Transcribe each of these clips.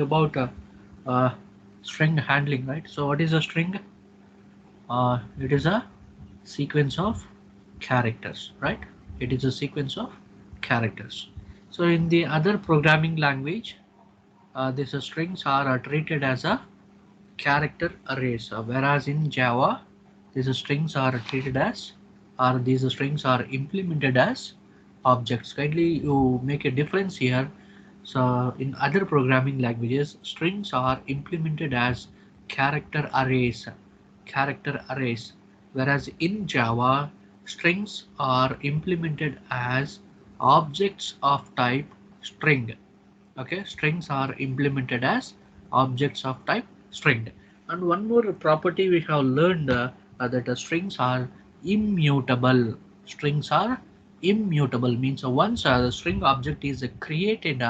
about uh, string handling, right? So what is a string? It is a sequence of characters, right? It is a sequence of characters. So in the other programming language, these strings are treated as a character arrays, whereas in Java, these strings are treated as, or these strings are implemented as objects. Kindly you make a difference here. So in other programming languages, strings are implemented as character arrays, whereas in Java, strings are implemented as objects of type string. Okay, strings are implemented as objects of type string. And one more property we have learned, that strings are immutable. Strings are immutable means once the string object is created,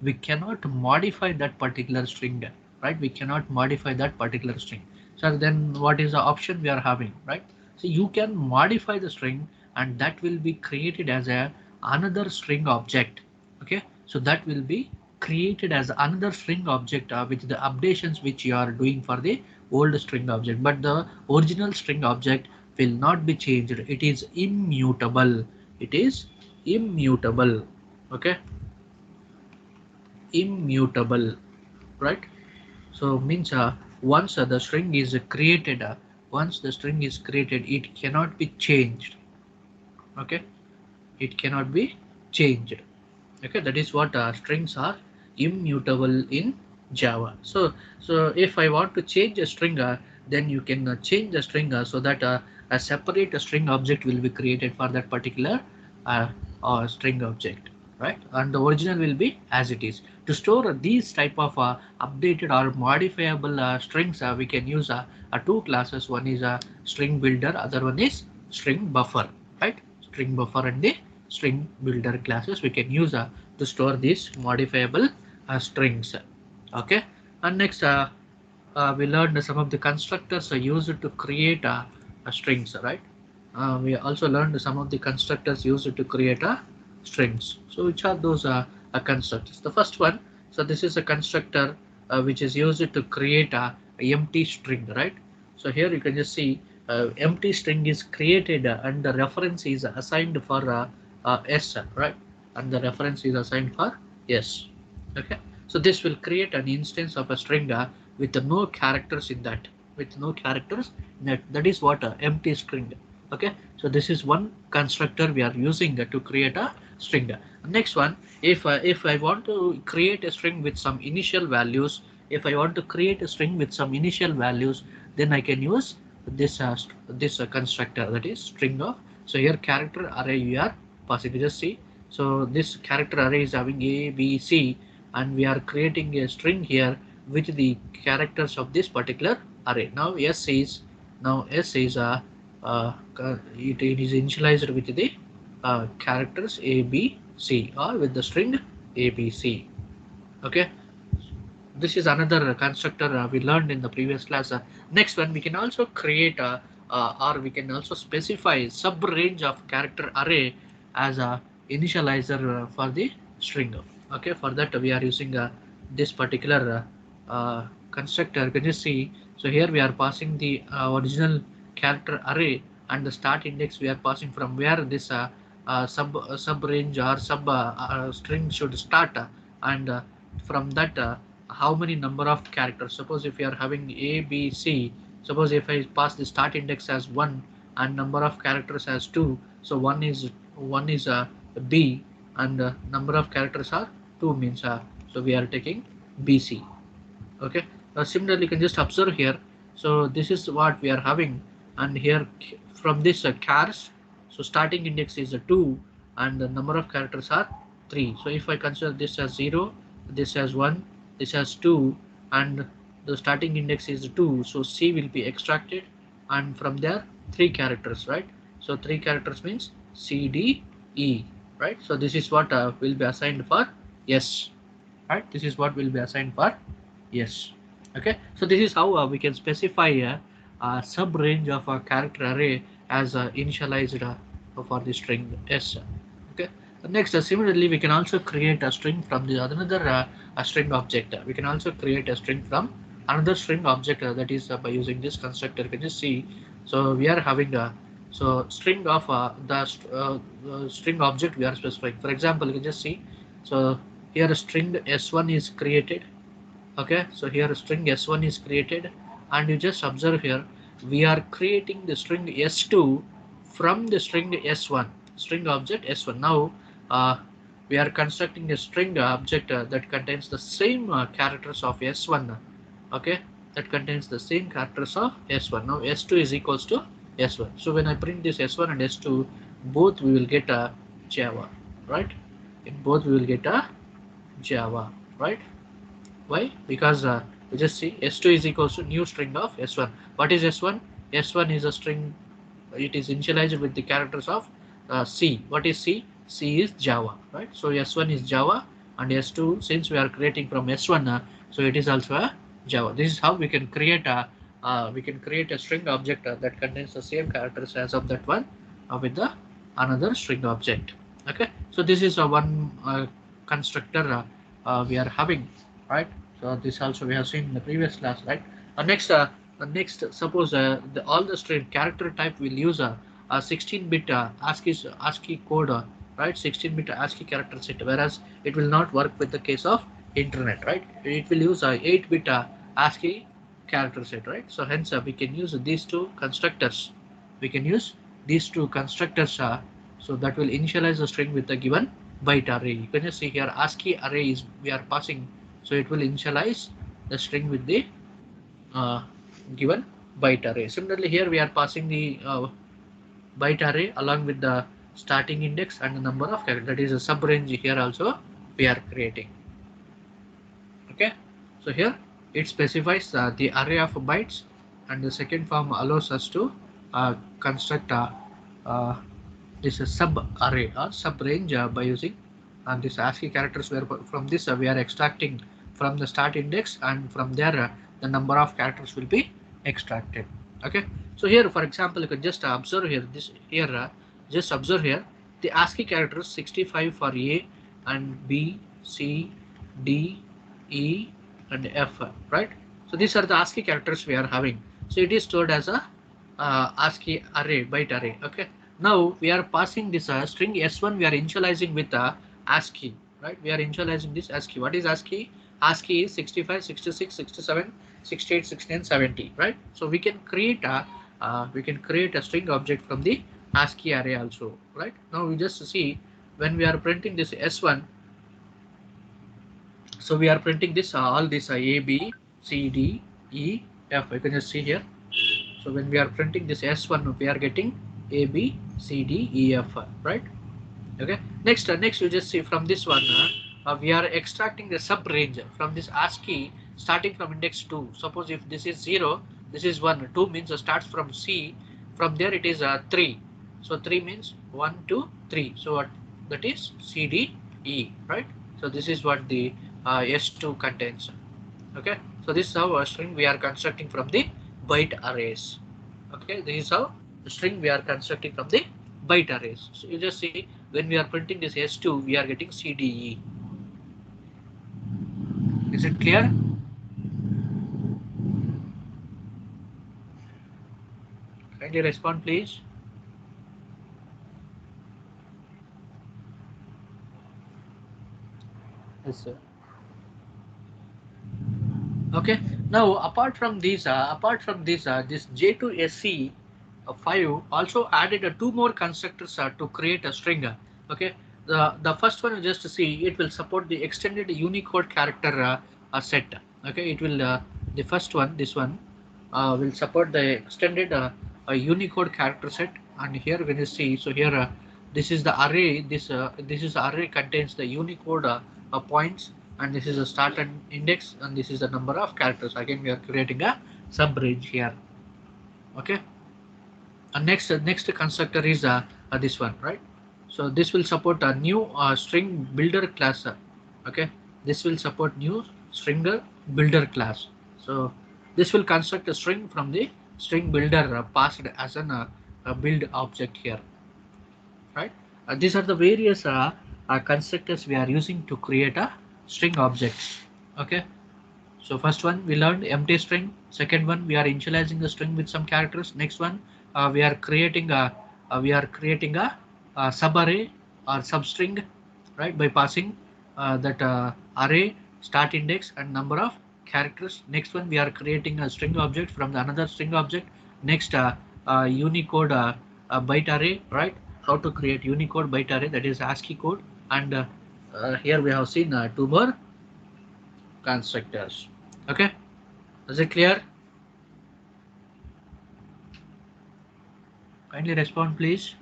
we cannot modify that particular string, right? We cannot modify that particular string. So then what is the option we are having, right? So you can modify the string and that will be created as a another string object. Okay, so that will be created as another string object with the updations which you are doing for the old string object, but the original string object will not be changed. It is immutable. It is immutable. Okay, immutable, right? So means once the string is created, it cannot be changed. Okay, it cannot be changed. Okay, that is what strings are immutable in Java. So if I want to change a string, then you can change the string so that a separate string object will be created for that particular uh, string object, right? And the original will be as it is. To store these type of updated or modifiable strings, we can use two classes. One is a string builder, other one is string buffer, right? String buffer and the string builder classes we can use to store these modifiable strings. Okay, and next we learned some of the constructors are used to create strings, right? We also learned some of the constructors used to create strings. So which are those constructors? The first one, so this is a constructor which is used to create a empty string, right? So here you can just see empty string is created and the reference is assigned for s, right? And the reference is assigned for s. Okay, so this will create an instance of a string with no characters in that, that is what a empty string. Okay, so this is one constructor we are using to create a string. Next one, if I want to create a string with some initial values, then I can use this constructor, that is string of. So here character array you are passing. Just see, so this character array is having a b c, and we are creating a string here with the characters of this particular array. Now s is it is initialized with the characters a b c, or with the string a b c. Okay, this is another constructor we learned in the previous class. Next one, we can also create or we can also specify sub range of character array as a initializer for the string. Okay, for that we are using this particular constructor. Can you see? So here we are passing the original character array, and the start index we are passing from where this sub range or sub string should start, and from that how many number of characters. Suppose if you are having a b c, suppose if I pass the start index as 1 and number of characters as 2, so one is b, and number of characters are 2 means so we are taking bc. Okay, similarly you can just observe here. So this is what we are having, and here from this chars, so starting index is a 2 and the number of characters are 3. So if I consider this as 0, this as 1, this as 2, and the starting index is 2, so c will be extracted, and from there 3 characters, right? So 3 characters means c d e, right? So this is what will be assigned for s, right? This is what will be assigned for yes. Okay, so this is how we can specify a sub range of a character array as initialized for the string s. Okay, Next, similarly, we can also create a string from the another a string object. We can also create a string from another string object, that is by using this constructor. You can just see. So we are having a string of the string object we are specifying. For example, you can just see. So here a string s1 is created. Okay, so here a string s1 is created, and you just observe here we are creating the string s2 from the string s1 string object s1. Now uh, we are constructing a string object that contains the same characters of s1. Okay, that contains the same characters of s1. Now s2 is equals to s1. So when I print this s1 and s2, both we will get a java, right? In both we will get a java, right? Why? Because you just see s2 is equals to new string of s1. What is s1? S1 is a string. It is initialized with the characters of C. What is C? C is Java, right? So S1 is Java, and S2, since we are creating from S1, so it is also a Java. This is how we can create a string object that contains the same characters as of that one with the another string object. Okay, so this is a one constructor we are having, right? So this also we have seen in the previous class, right? Next, suppose all the string character type will use a 16-bit ASCII code, right? 16-bit ASCII character set, whereas it will not work with the case of internet, right? It will use a 8-bit ASCII character set, right? So hence we can use these two constructors. We can use these two constructors, so that will initialize the string with the given byte array. You can just see here ASCII array is we are passing, so it will initialize the string with the uh, given byte array. Similarly, here we are passing the byte array along with the starting index and the number of characters. That is a sub range here also we are creating. Okay, so here it specifies the array of bytes, and the second form allows us to construct uh, this sub array or sub range by using this ASCII characters, where from this we are extracting from the start index, and from there the number of characters will be extracted. Okay, so here for example you can just observe here just observe here the ASCII characters 65 for A and B, C, D, E and F, right? So these are the ASCII characters we are having. So it is stored as a ASCII array, byte array. Okay, now we are passing this string s1, we are initializing with ASCII, right? We are initializing this ASCII. What is ASCII? ASCII is 65, 66, 67, 68, 69, 70, right? So we can create a string object from the ASCII array also, right? Now we just see when we are printing this s1, so we are printing this all this A, B, C, D, E, F. You can just see here. So when we are printing this S1, we are getting A, B, C, D, E, F, right? Okay. Next you just see from this one, we are extracting the sub range from this ASCII starting from index 2. Suppose if this is 0, this is 1. 2 means it starts from C. From there it is 3. So 3 means 1, 2, 3. So what that is C, D, E, right? So this is what the S2 contains. Okay. So this is how a string we are constructing from the byte arrays. Okay, this is how the string we are constructing from the byte arrays. So you just see when we are printing this S2, we are getting CDE. Is it clear? Kindly respond, please. Yes, sir. Okay. Now, apart from these, this J2SC 5 also added two more constructors to create a string. Okay. The first one, you just see it will support the extended Unicode character set. Okay. It will the first one, this one, will support the extended Unicode character set. And here when you see, so here this is the array. This is the array contains the Unicode points, and this is a start and index, and this is the number of characters. Again we are creating a sub range here. Okay, and next constructor is this one, right? So this will support a new string builder class. Okay, this will support new stringer builder class. So this will construct a string from the string builder passed as an build object here, right? These are the various constructors we are using to create a string objects. Okay, so first one we learned empty string. Second one we are initializing the string with some characters. Next one we are creating a subarray or substring, right, by passing that array start index and number of characters. Next one we are creating a string object from the another string object. Next Unicode byte array, right? How to create Unicode byte array, that is ASCII code. And here we have seen two more constructors. Okay, is it clear? Kindly respond, please.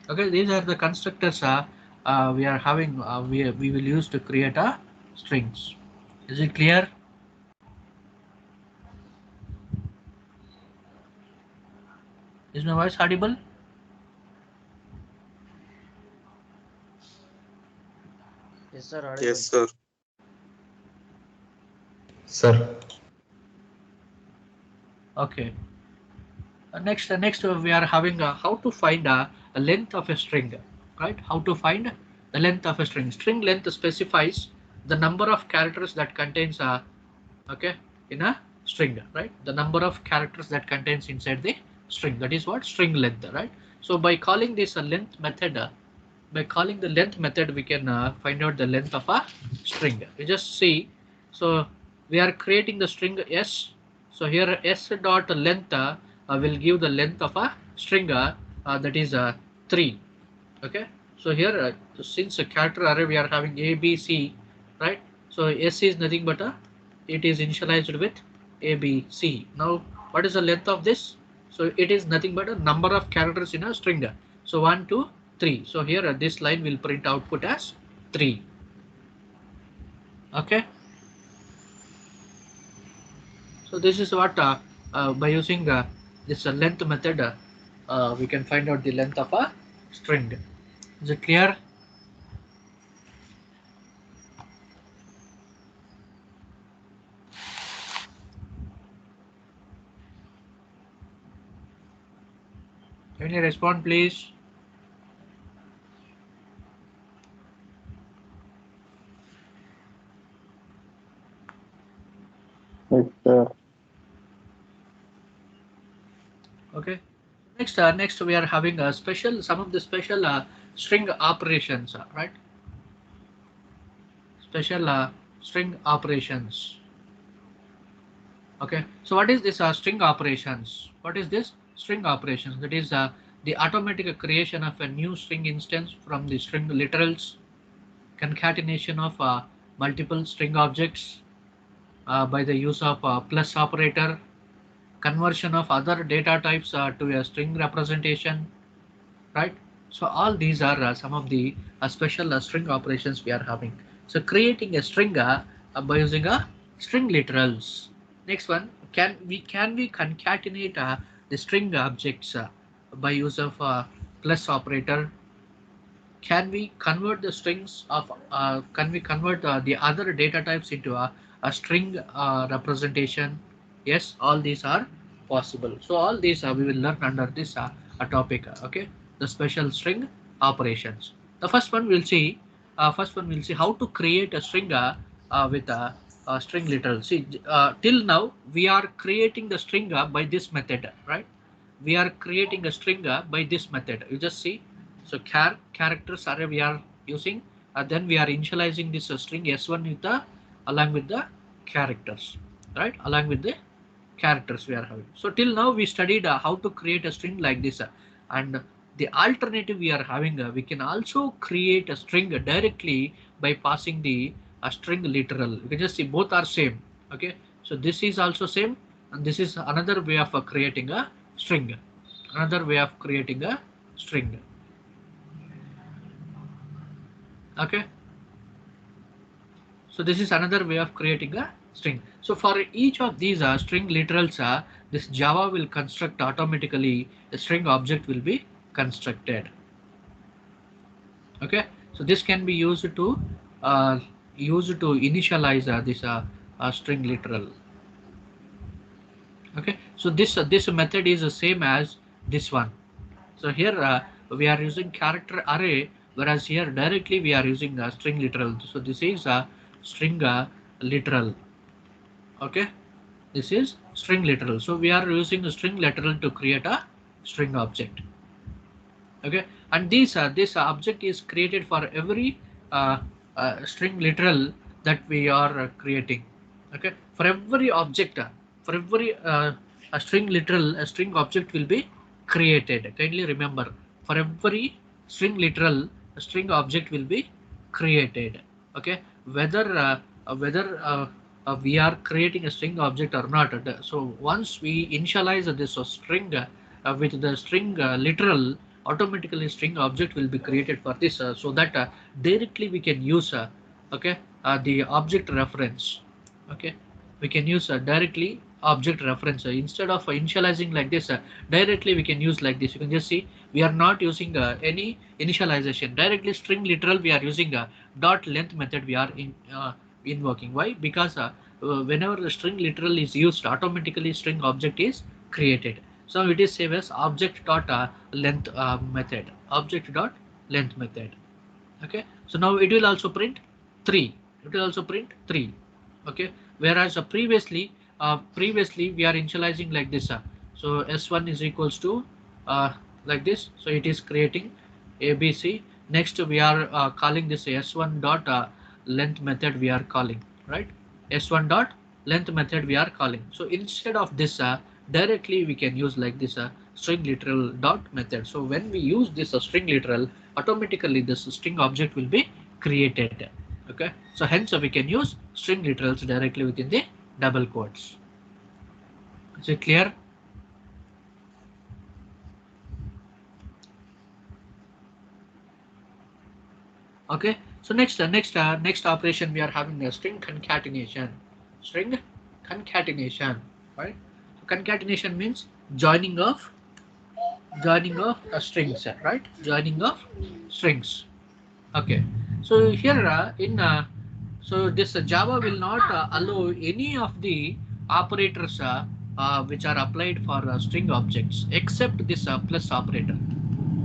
Okay, these are the constructors we are having. We will use to create a strings. Is it clear? Is my voice audible? Yes, sir. Audible. Yes, sir. Sir. Okay. Next we are having how to find a length of a string, right? How to find the length of a string. String length specifies the number of characters that contains okay, in a string, right? The number of characters that contains inside the string. That is what string length, right? So by calling this a length method, by calling the length method, we can find out the length of a string. You just see. So we are creating the string s. So here s dot length will give the length of a string that is 3. Okay. So here since a character array we are having a b c, right? So s is nothing but it is initialized with a b c. Now what is the length of this? So it is nothing but a number of characters in a string. So 1 2 3. So here this line will print output as 3. Okay. So this is what by using this length method we can find out the length of a string. Is it clear? Can you respond, please? Yes, sir. Okay. Next we are having a some of the special string operations, right? Special string operations. Okay. So what is this string operations? What is this string operations? That is the automatic creation of a new string instance from the string literals, concatenation of multiple string objects by the use of plus operator, conversion of other data types to a string representation, right? So all these are some of the special string operations we are having. So creating a string by using a string literals. Next one, can we concatenate the string objects by use of plus operator? Can we convert the strings of can we convert the other data types into a string representation? Yes, all these are possible. So all these we will learn under this a topic. Okay, the special string operations. The first one we'll see. First one we'll see how to create a string with a string literal. See, till now we are creating the string by this method, right? We are creating a string by this method. You just see. So characters array we are using, then we are initializing this string s1 with the along with the characters, right? Along with the characters we are having. So till now we studied how to create a string like this, and the alternative we are having, we can also create a string directly by passing the string literal. You can just see both are same. Okay, so this is also same, and this is another way of creating a string. Another way of creating a string. Okay, so this is another way of creating a string. So for each of these string literals, this Java will construct automatically a string object will be constructed. Okay, so this can be used to initialize this string literal. Okay, so this method is the same as this one. So here we are using character array, whereas here directly we are using a string literal. So this is a string literal. Okay, this is string literal. So we are using a string literal to create a string object. Okay, and this object is created for every uh, string literal that we are creating. Okay, for every object, for every a string literal, a string object will be created. Kindly remember, for every string literal, a string object will be created. Okay, whether we are creating a string object or not. So once we initialize this string with the string literal, automatically string object will be created for this, so that directly we can use okay, the object reference. Okay, we can use directly object reference instead of initializing like this. Directly we can use like this. You can just see we are not using any initialization. Directly string literal we are using a dot length method we are invoking. Why? Because whenever the string literal is used, automatically string object is created. So it is same as object dot length method. Object dot length method. Okay. So now it will also print 3. It will also print 3. Okay. Whereas previously we are initializing like this. So s1 is equals to like this. So it is creating ABC. Next we are calling this s1 dot length method we are calling, right? S1 dot length method we are calling. So instead of this directly we can use like this string literal dot method. So when we use this string literal, automatically this string object will be created. Okay, so hence we can use string literals directly within the double quotes. Is it clear? Okay, so next operation we are having a string concatenation. String concatenation, right? Concatenation means joining of strings, right? Joining of strings. Okay, so here so this Java will not allow any of the operators which are applied for string objects except this plus operator.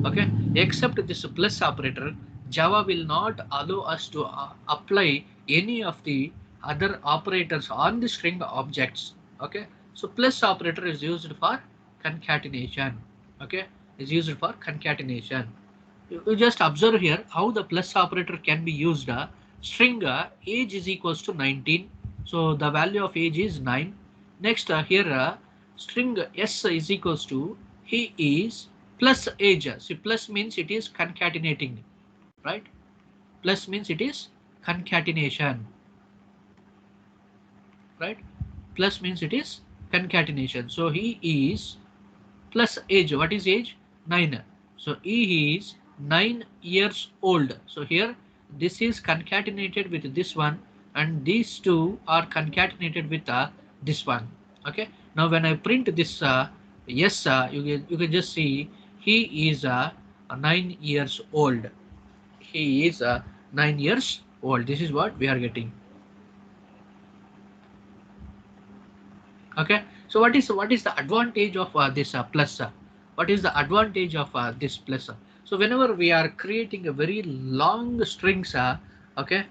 Okay, except this plus operator, Java will not allow us to apply any of the other operators on the string objects. Okay, so plus operator is used for concatenation. Okay, is used for concatenation. You just observe here how the plus operator can be used. String age is equals to 19. So the value of age is 9. Next here string s is equals to he is plus age. See, plus means it is concatenating, right? Plus means it is concatenation, right? Plus means it is concatenation. So he is plus age. What is age? 9. So he is 9 years old. So here this is concatenated with this one, and these two are concatenated with this one. Okay. Now when I print this yes, you can just see he is 9 years old. He is 9 years old. This is what we are getting. Okay, so what is the advantage of this plus? What is the advantage of this plus? So whenever we are creating a very long strings, okay,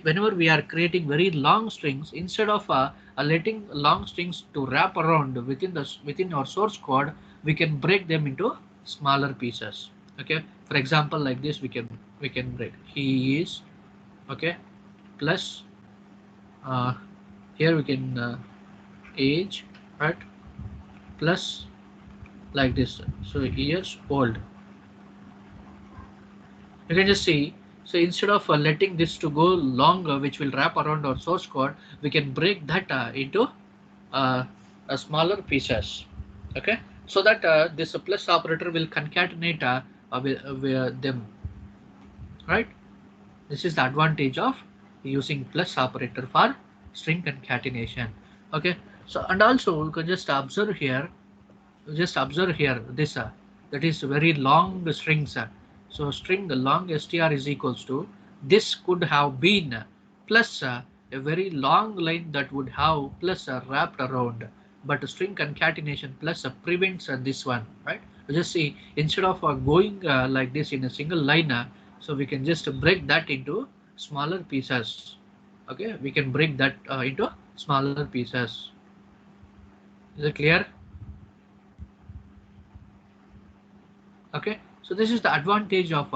whenever we are creating very long strings, instead of letting long strings to wrap around within our source code, we can break them into smaller pieces. Okay, for example, like this, we can break. He is okay plus here we can age, right, plus like this. So years old. You can just see. So instead of letting this to go longer, which will wrap around our source code, we can break that into smaller pieces. Okay, so that this plus operator will concatenate with them, right? This is the advantage of using plus operator for string concatenation. Okay, so and also you can just observe here. Just observe here this that is very long strings. So string the long str is equals to this could have been plus a very long line that would have plus wrapped around, but string concatenation plus prevents this one, right? Just see, instead of going like this in a single line, so we can just break that into smaller pieces. Okay, we can break that into smaller pieces. Is it clear? Okay, so this is the advantage of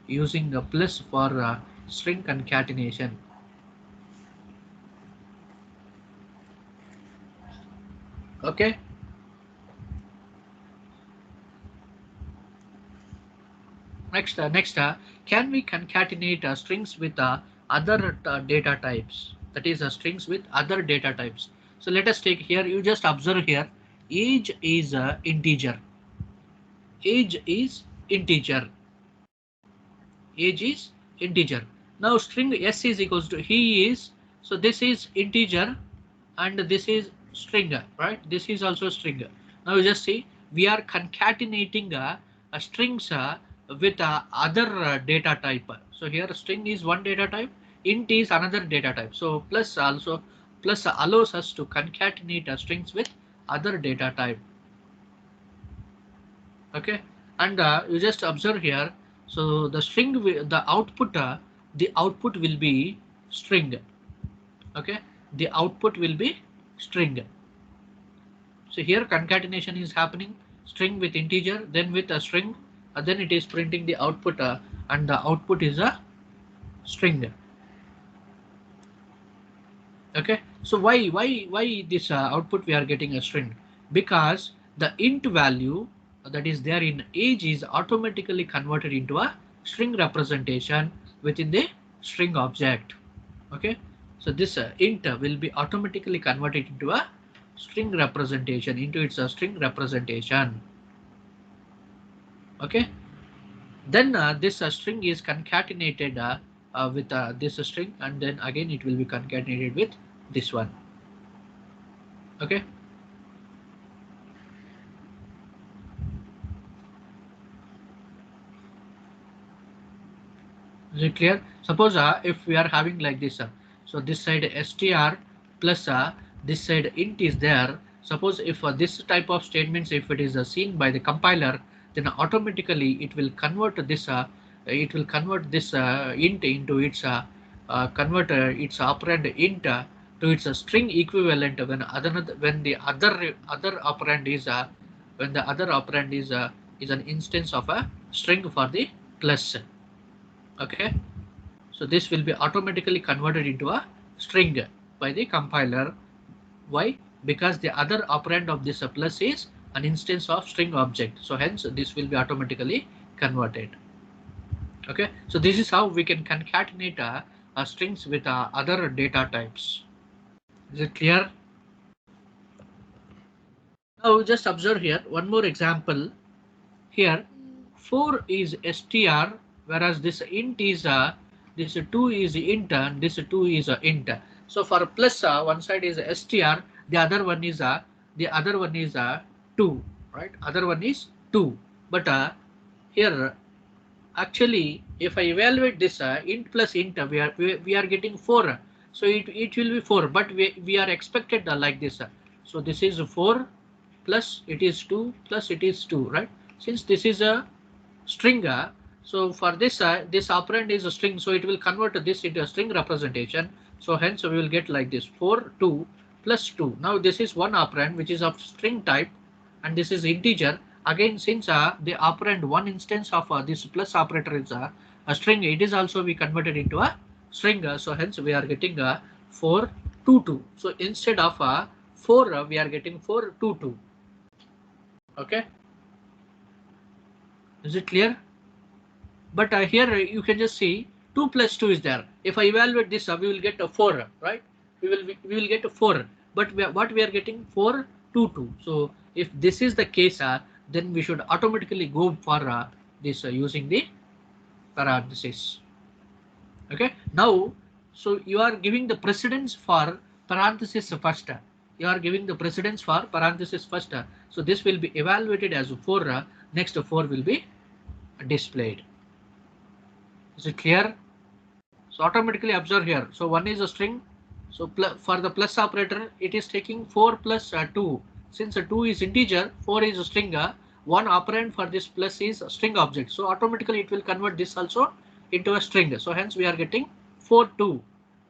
using a plus for string concatenation. Okay, next, can we concatenate strings with other data types? That is strings with other data types. So let us take here, you just observe here, age is integer. Age is integer. Age is integer. Now string s is equals to he is. So this is integer and this is string, right? This is also string. Now you just see, we are concatenating a strings with other data type. So here string is one data type, int is another data type. So plus also, plus allows us to concatenate strings with other data type. Okay, and you just observe here, so the string, the output will be string. Okay, the output will be string. So here concatenation is happening, string with integer, then with a string, then it is printing the output, and the output is a string. Okay, so why this output we are getting a string? Because the int value that is there in age is automatically converted into a string representation within the string object. Okay, so this int will be automatically converted into a string representation, into its string representation. Okay, then this string is concatenated with this string, and then again it will be concatenated with this one. Okay, is it clear? Suppose if we are having like this, so this side str plus this side int is there. Suppose if this type of statements, if it is seen by the compiler, then automatically it will convert this int into its convert its operand int to its string equivalent when the other operand is is an instance of a string for the plus. Okay, so this will be automatically converted into a string by the compiler. Why? Because the other operand of this plus is an instance of string object, so hence this will be automatically converted. Okay, so this is how we can concatenate strings with other data types. Is it clear? Now just observe here one more example. Here 4 is str, whereas this int is this 2 is int and this 2 is int. So for plus one side is str, the other one is 2, right? Other one is 2. But here actually if I evaluate this int plus int, we are getting 4. So it will be 4, but we are expected like this. So this is 4 plus it is 2 plus it is 2, right? Since this is a string, so for this this operand is a string, so it will convert this into a string representation. So hence we will get like this 4 2 plus 2. Now this is one operand which is of string type, and this is integer. Again, since the operand one instance of this plus operator is a string, it is also be converted into a string. So hence we are getting 4 2 2. So instead of 4 we are getting 4 2 2. Okay, is it clear? But here you can just see 2 plus 2 is there. If I evaluate this, we will get a 4, right? We will get a 4. But what we are getting 4 2 2. So if this is the case, then we should automatically go for this using the parenthesis. Okay. Now, so you are giving the precedence for parenthesis first. You are giving the precedence for parenthesis first. So this will be evaluated as 4. Next 4 will be displayed. Is it clear? So automatically observe here. So one is a string. So for the plus operator, it is taking 4 plus 2. Since 2 is integer, 4 is a string. one operand for this plus is a string object. So automatically it will convert this also into a string. So hence we are getting 4, 2.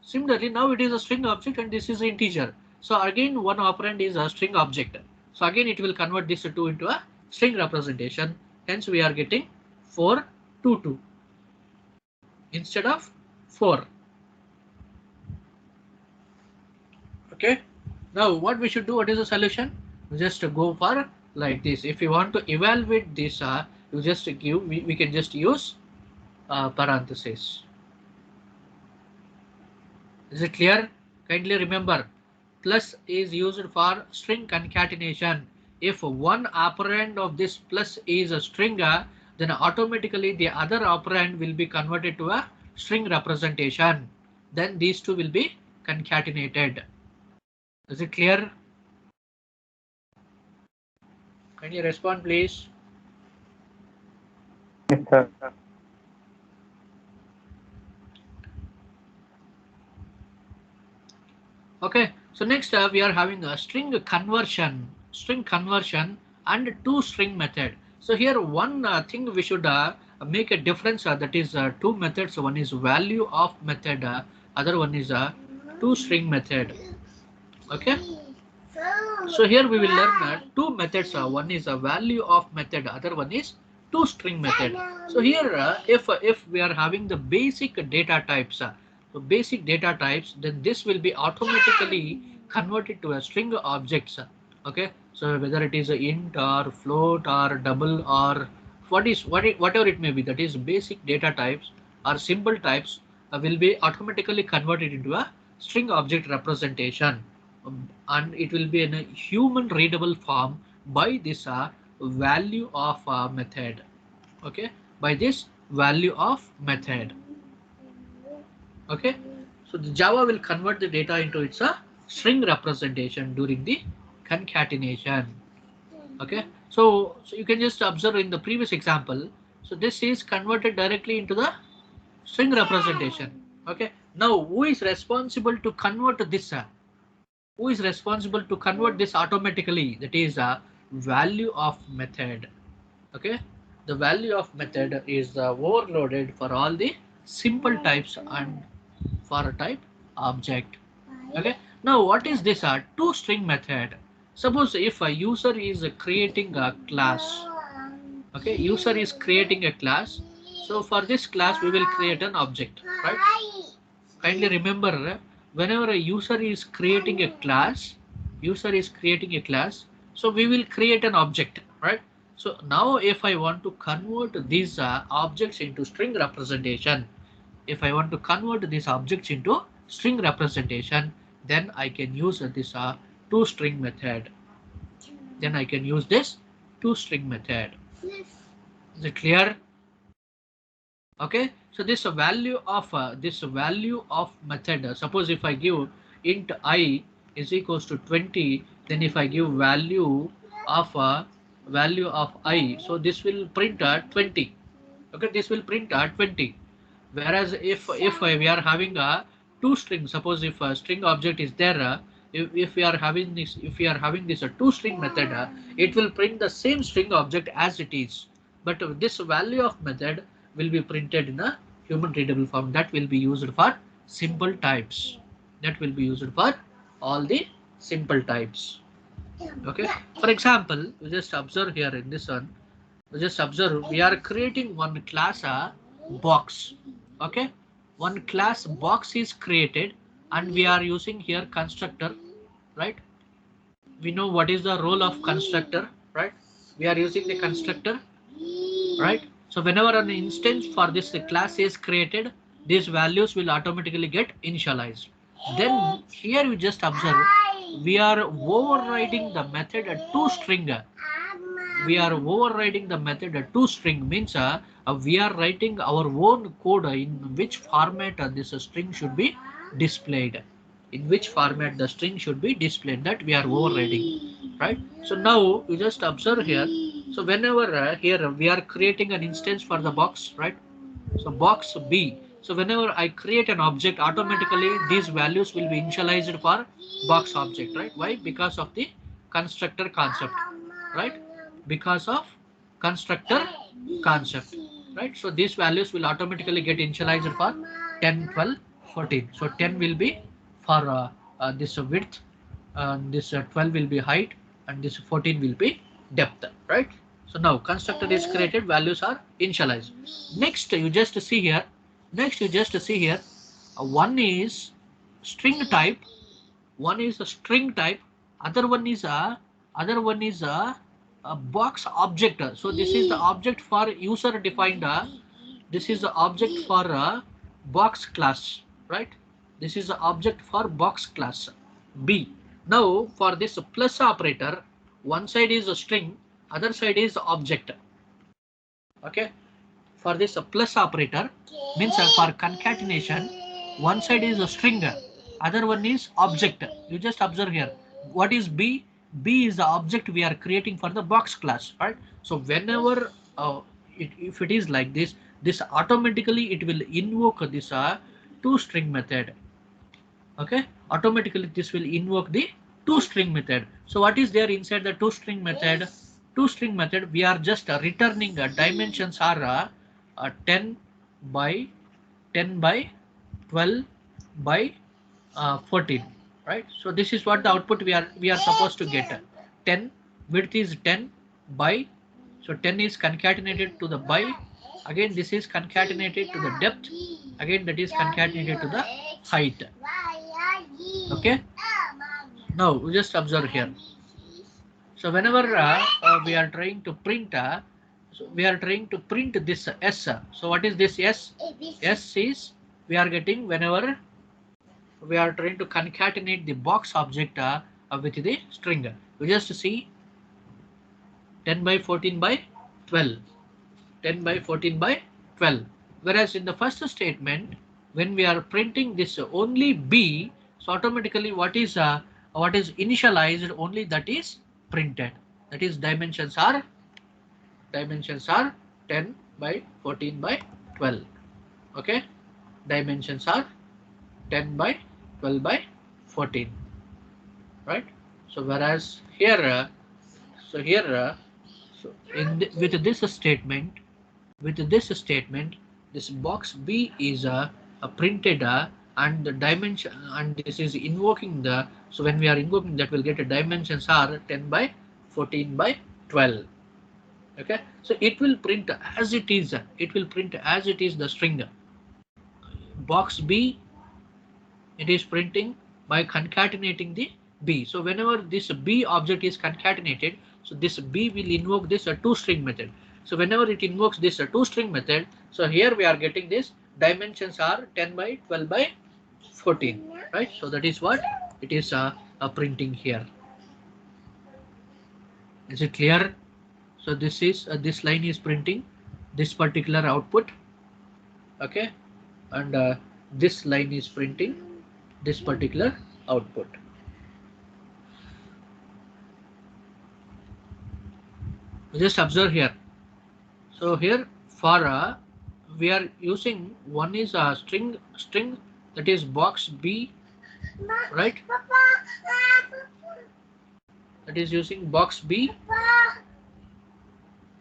Similarly, now it is a string object and this is an integer. So again, one operand is a string object. So again, it will convert this 2 into a string representation. Hence we are getting 4, 2, 2 instead of 4. Okay. Now what we should do? What is the solution? Just go for like this. If you want to evaluate this, you just give. We can just use parenthesis. Is it clear? Kindly remember, plus is used for string concatenation. If one operand of this plus is a string, then automatically the other operand will be converted to a string representation. Then these two will be concatenated. Is it clear? Can you respond, please? Yes, sir. Okay, so next we are having a string conversion and toString method. So here one thing we should make a difference, that is two methods. One is value of method, other one is toString method. Okay, so here we will learn two methods. One is a value of method, other one is toString method. So here if we are having the basic data types, so basic data types, then this will be automatically converted to a string objects. Okay, so whether it is a int or float or double or whatever it may be, that is basic data types or symbol types will be automatically converted into a string object representation, and it will be in a human readable form by this value of method. Okay, by this value of method. Okay, so the Java will convert the data into its a string representation during the concatenation. Okay, so you can just observe in the previous example. So this is converted directly into the string representation. Okay, now who is responsible to convert this? Who is responsible to convert this automatically? That is a value of method. Okay, the value of method is overloaded for all the simple types and for a type object. Okay, now what is this toString method? Suppose if a user is creating a class. Okay, user is creating a class. So for this class we will create an object, right? Kindly remember, whenever a user is creating a class, so we will create an object, right? So now if I want to convert these objects into string representation, then I can use this toString method. Is it clear? Okay, so this value of method, suppose if I give int I is equals to 20, then if I give value of I, so this will print 20. Okay, this will print 20. Whereas if we are having a toString, suppose if a string object is there, if we are having this toString method, it will print the same string object as it is, but this value of method will be printed in a human readable form. That will be used for simple types. That will be used for all the simple types. Okay, for example, you just observe here in this one. Just observe, we are creating one class box. Okay, one class box is created and we are using here constructor, right? We know what is the role of constructor, right? We are using the constructor, right? So whenever an instance for this class is created, these values will automatically get initialized. Then here you just observe, we are overriding the method toString. We are overriding the method toString, means we are writing our own code in which format this string should be displayed. That we are overriding, right? So now you just observe here. So whenever here we are creating an instance for the box, right? So box B. So whenever I create an object, automatically these values will be initialized for box object, right? Why? Because of the constructor concept, right? Because of constructor concept, right? So these values will automatically get initialized for 10, 12, 14. So 10 will be for this width, this 12 will be height, and this 14 will be depth, right? So now constructor is created, values are initialized. Next you just see here, one is string type, one is a string type, other one is a box object. So this is the object for user defined, this is the object for a box class, right? This is the object for box class B. Now for this plus operator, one side is a string, other side is object. Okay, for this plus operator means for concatenation, one side is a string, other one is object. You just observe here, what is B? B is the object we are creating for the box class, right? So whenever if it is like this, this automatically it will invoke this toString method. Okay, automatically this will invoke the toString method. So what is there inside the toString method? ToString method, we are just returning dimensions are 10 by 10 by 12 by 14, right? So this is what the output we are supposed to get. 10 width is 10 by, so 10 is concatenated to the by, again this is concatenated to the depth, again that is concatenated to the height. Okay, now we just observe here. So whenever we are trying to print, this S. So what is this S? S is we are getting whenever we are trying to concatenate the box object with the string. We just see 10 by 14 by 12, 10 by 14 by 12. Whereas in the first statement, when we are printing this only B, so automatically what is initialized, only that is printed. That is dimensions are 10 by 14 by 12. Okay, dimensions are 10 by 12 by 14, right? So whereas here, so with this statement, this box B is printed and the dimension, and this is invoking the, so when we are invoking that, we'll get a dimensions are 10 by 14 by 12. Okay, so it will print as it is, the string. Box B, it is printing by concatenating the B. So whenever this B object is concatenated, so this B will invoke this toString method. So whenever it invokes this toString method, so here we are getting this dimensions are 10 by 12 by 14, right? So that is what it is printing here. Is it clear? So this is this line is printing this particular output. Okay, and this line is printing this particular output. Just observe here. So here for we are using, one is a string that is box B, right? That is using box B.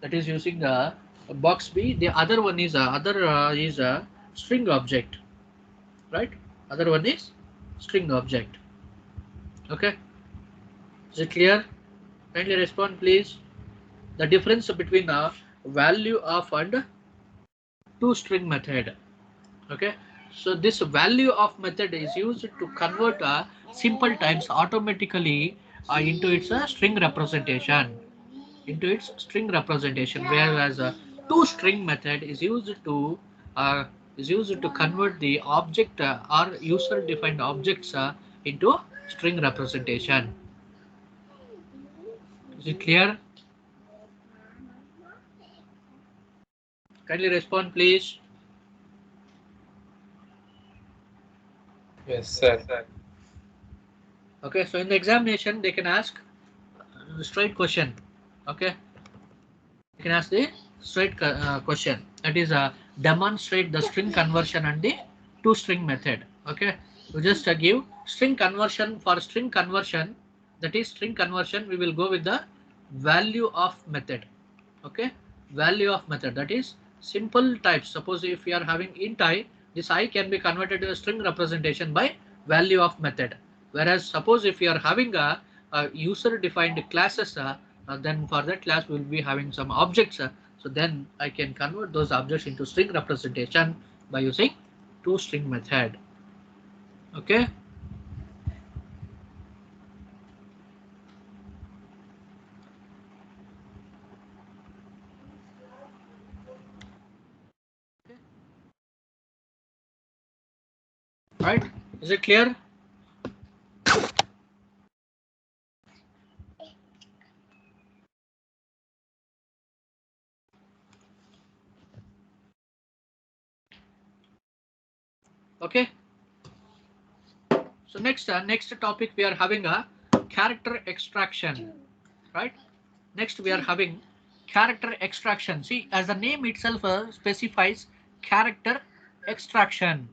That is using box B. The other one is a string object, right? Other one is string object. Okay, is it clear? Kindly respond, please. The difference between a value of and toString method. Okay, so this value of method is used to convert simple times automatically into its string representation. Whereas a toString method is used to convert the object or user defined objects into string representation. Is it clear? Kindly respond, please. Yes, sir. Okay, so in the examination they can ask straight question. Okay, you can ask the straight question, that is demonstrate the string conversion and the toString method. Okay, we just give string conversion. For string conversion, that is string conversion, we will go with the value of method. Okay, value of method, that is simple types. Suppose if we are having int I, this I can be converted to a string representation by value of method. Whereas suppose if you are having a user defined classes, then for that class we will be having some objects. So then I can convert those objects into string representation by using toString method. Okay. Right? Is it clear? Okay. So next topic we are having a character extraction, right? Next we are having character extraction. See, as the name itself specifies character extraction.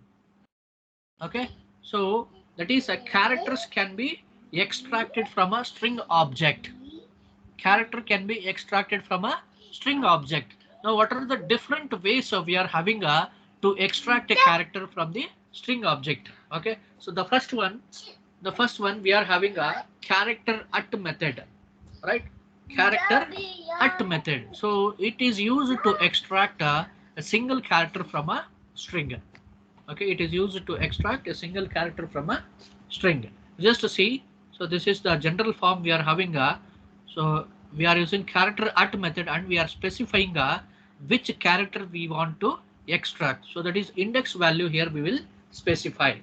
Okay, so that is characters can be extracted from a string object. Character can be extracted from a string object. Now, what are the different ways of we are having to extract a character from the string object? Okay, so the first one we are having a character at method, right? Character at method. So it is used to extract a single character from a string. Okay, it is used to extract a single character from a string. Just to see, so this is the general form we are having so we are using character at method and we are specifying which character we want to extract. So that is index value here we will specify.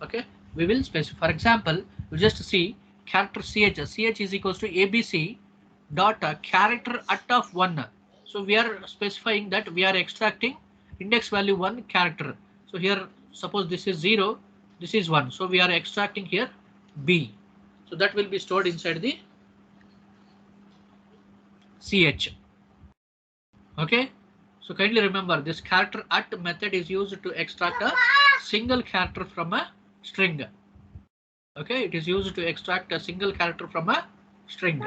Okay, we will specify. For example, you just see character ch is equals to abc dot character at of 1. So we are specifying that we are extracting index value 1 character. So here suppose this is 0, this is 1, so we are extracting here b. So that will be stored inside the ch. Okay, so kindly remember this character at method is used to extract a single character from a string. Okay, it is used to extract a single character from a string,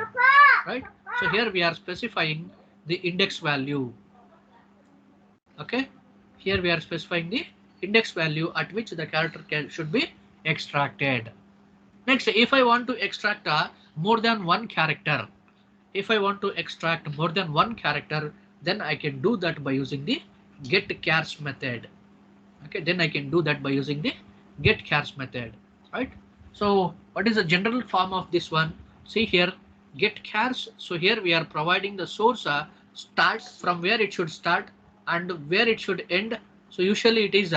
right? So here we are specifying the index value. Okay, here we are specifying the index value at which the character should be extracted. Next, if I want to extract more than one character, if I want to extract more than one character, then I can do that by using the getChars method. Okay, then I can do that by using the getChars method, right? So what is the general form of this one? See here, getChars. So here we are providing the source start from where it should start and where it should end. So usually it is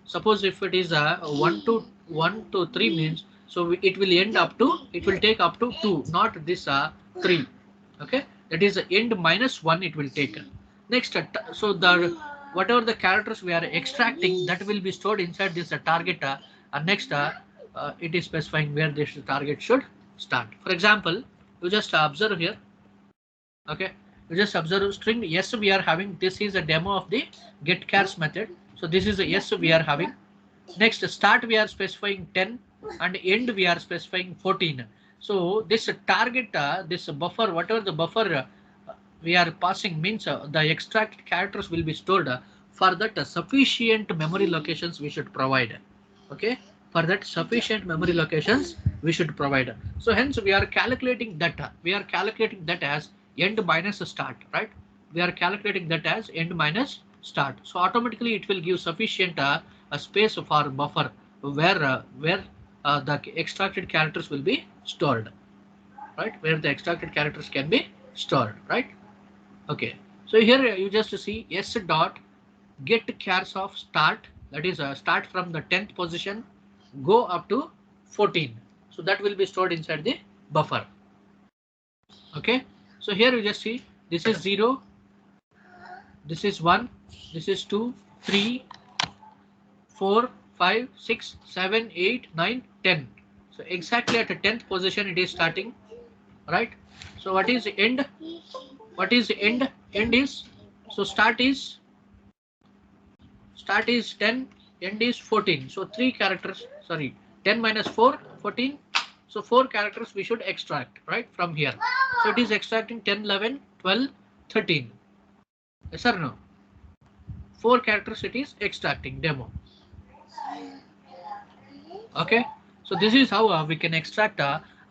suppose if it is 1 to 3 means, so it will end up to, it will take up to 2, not this 3. Okay, that is the end minus 1 it will take. Next, so the whatever the characters we are extracting, that will be stored inside this target, and next it is specifying where this target should start. For example, you just observe here. Okay, you just observe string yes we are having. This is a demo of the getChars method. So this is a yes we are having. Next, start we are specifying 10 and end we are specifying 14. So this target, this buffer, whatever the buffer we are passing means the extract characters will be stored. For that sufficient memory locations we should provide. Okay, for that sufficient memory locations we should provide. So hence we are calculating that as end minus start, right? We are calculating that as end minus start. So automatically it will give sufficient a space for buffer where the extracted characters will be stored, right? Where the extracted characters can be stored, right? Okay, so here you just see s dot getChars of start, that is start from the 10th position, go up to 14. So that will be stored inside the buffer. Okay, so here you just see this is 0, this is 1, this is 2, 3, 4, 5, 6, 7, 8, 9, 10. So exactly at the 10th position it is starting, right? So what is the end? What is the end? End is, so start is 10, end is 14. So 3 characters, sorry, 10 minus 4, 14. So 4 characters we should extract, right, from here. So it is extracting 10, 11, 12, 13. Yes or no? 4 characters it is extracting demo. Okay, so this is how we can extract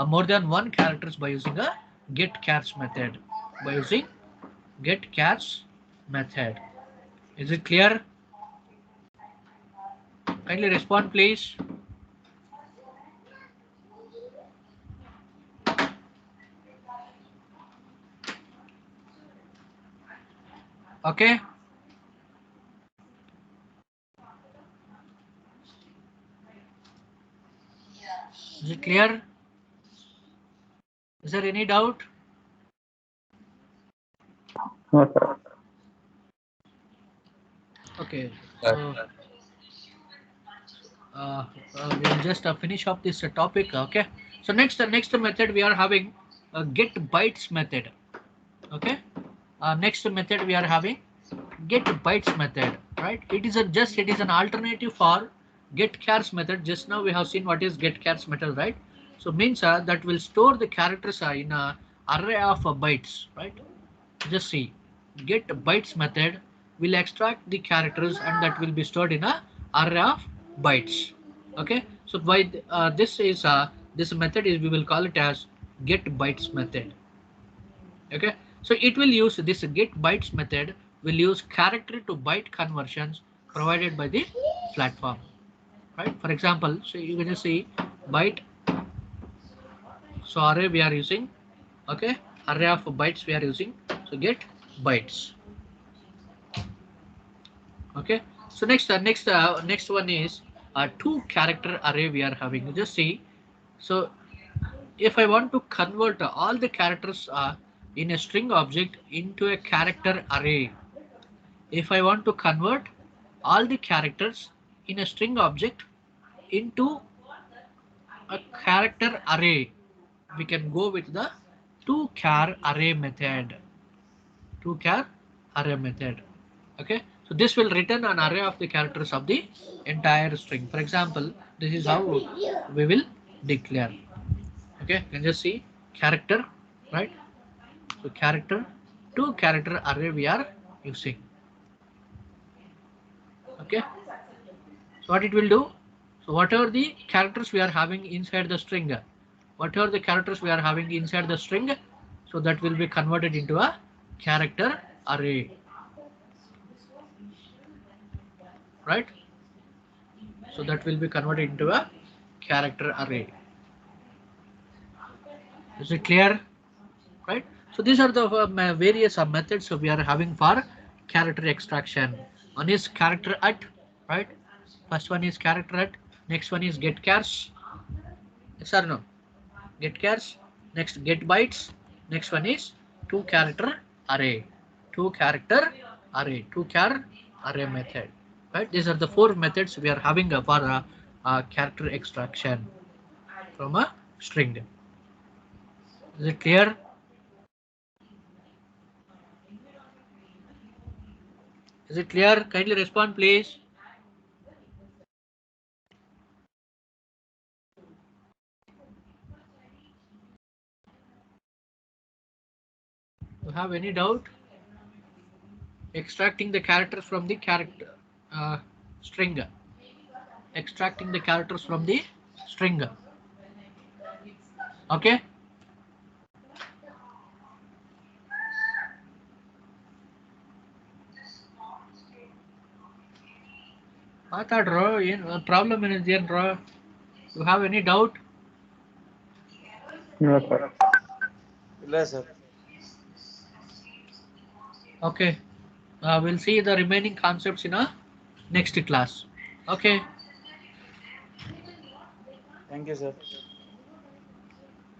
more than one characters by using a get chars method. By using get chars method. Is it clear? Kindly respond, please. Okay. Is it clear? Is there any doubt? No, sir. Okay. So we'll just finish up this topic. Okay. So next method we are having a get bytes method. Okay. Next method we are having get bytes method. Right. It is an alternative for get chars method. Just now we have seen what is get chars method, right? So means that will store the characters in a array of bytes, right? Just see, get bytes method will extract the characters and that will be stored in a array of bytes. Okay, so by this method is we will call it as get bytes method. Okay, so it will use this get bytes method will use character to byte conversions provided by the platform, right? For example, so you can just see byte, so array we are using, okay, array of bytes we are using, so get bytes. Okay, so next one is a 2 character array we are having. You just see, so if I want to convert all the characters in a string object into a character array, if I want to convert all the characters in a string object into a character array, we can go with the 2 char array method. 2 char array method. Okay, so this will return an array of the characters of the entire string. For example, this is how we will declare. Okay, you can just see character, right? So character, 2 character array we are using. Okay, so what it will do, so whatever the characters we are having inside the string, whatever the characters we are having inside the string, so that will be converted into a character array, right? So that will be converted into a character array. Is it clear? Right? So these are the various methods we are having for character extraction. One is character at, right? First one is character at. Next one is get chars. Yes or no? Get chars. Next get bytes. Next one is 2 character array. 2 character array. 2 char array method. Right? These are the 4 methods we are having for character extraction from a string. Is it clear? Is it clear? Kindly respond, please. You have any doubt? Extracting the characters from the character string. Extracting the characters from the string. Okay. ಮಾತಾಡ್ರೋ ಏನು problem ಏನಿದೆಯೇನ್ರೋ? You have any doubt? No, sir. ಇಲ್ಲ sir. Okay. We'll see the remaining concepts in a next class. Okay. Thank you, sir.